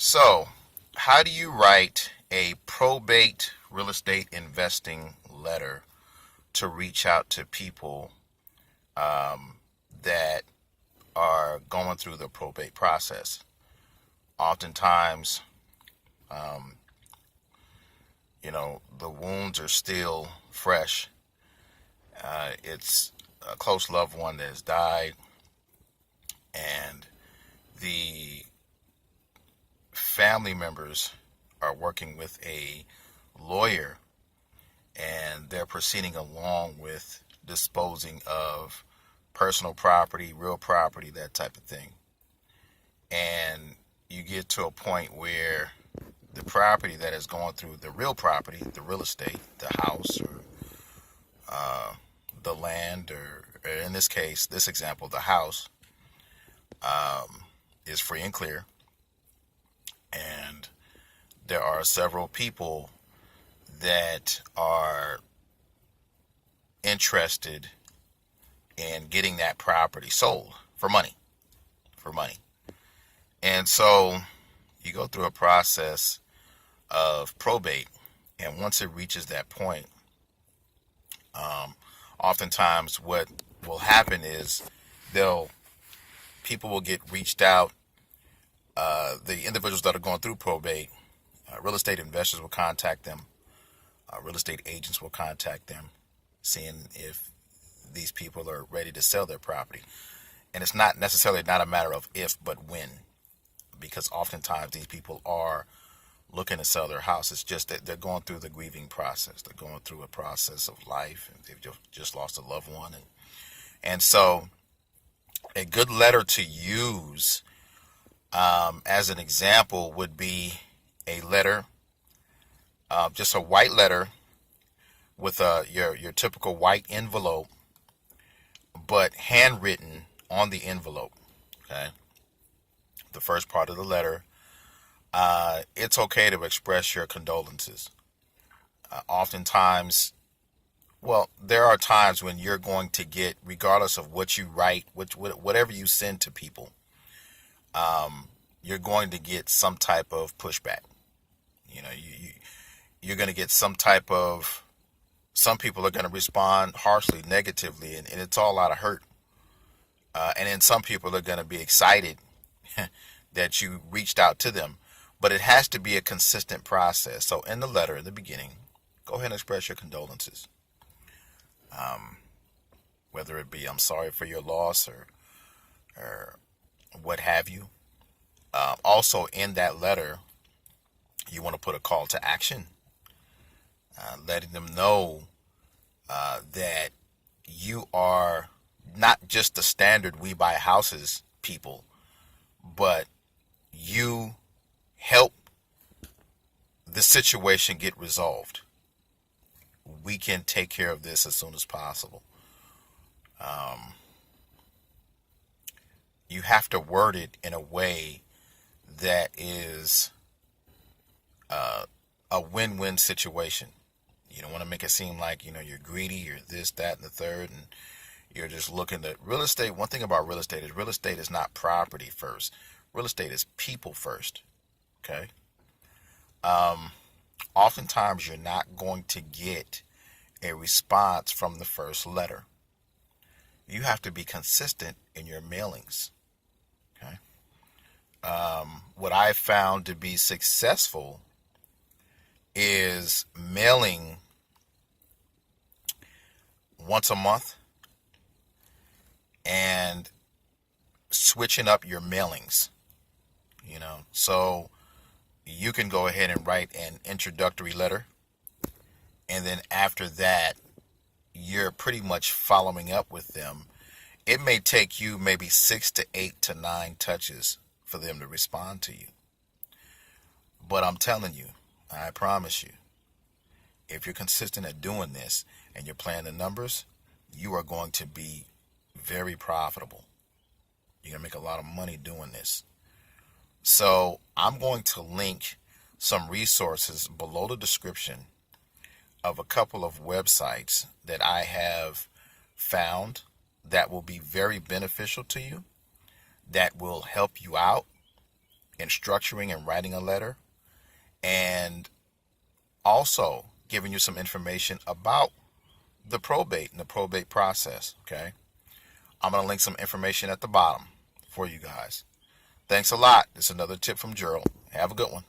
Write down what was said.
So, how do you write a probate real estate investing letter to reach out to people that are going through the probate process? Oftentimes, um, the wounds are still fresh. It's a close loved one that has died, and the family members are working with a lawyer and they're proceeding along with disposing of personal property, real property, that type of thing. And you get to a point where the property that is going through the real property, the real estate, the house or the land, or in this case, this example, the house, is free and clear. And there are several people that are interested in getting that property sold for money, for money. And so you go through a process of probate, and once it reaches that point, oftentimes what will happen is people will get reached out. The individuals that are going through probate, real estate investors will contact them. Real estate agents will contact them, seeing if these people are ready to sell their property. And it's not necessarily not a matter of if, but when, because oftentimes these people are looking to sell their house. It's just that they're going through the grieving process. They're going through a process of life, and they've just lost a loved one. And so a good letter to use as an example would be a letter, just a white letter with your typical white envelope, but handwritten on the envelope. Okay, the first part of the letter. It's okay to express your condolences. Oftentimes, well, there are times when you're going to get, regardless of what you write, whatever you send to people, you're going to get some type of pushback. You're going to get some people are going to respond harshly, negatively, and it's all out of hurt. And then some people are going to be excited that you reached out to them. But it has to be a consistent process. So in the letter, in the beginning, go ahead and express your condolences. Whether it be, I'm sorry for your loss, or what have you. Also in that letter, you want to put a call to action, letting them know that you are not just the standard we buy houses people, but you help the situation get resolved. We can take care of this as soon as possible. You have to word it in a way that is a win-win situation. You don't want to make it seem like, you're greedy, you're this, that, and the third, and you're just looking at real estate. One thing about real estate is not property first. Real estate is people first. Okay. Oftentimes you're not going to get a response from the first letter. You have to be consistent in your mailings. Okay. What I found to be successful is mailing once a month and switching up your mailings. So you can go ahead and write an introductory letter, and then after that, you're pretty much following up with them. It may take you maybe 6 to 8 to 9 touches for them to respond to you. But I'm telling you, I promise you, if you're consistent at doing this and you're playing the numbers, you are going to be very profitable. You're going to make a lot of money doing this. So I'm going to link some resources below the description of a couple of websites that I have found that will be very beneficial to you, that will help you out in structuring and writing a letter, and also giving you some information about the probate and the probate process. Okay, I'm going to link some information at the bottom for you guys. Thanks a lot. This is another tip from Gerald. Have a good one.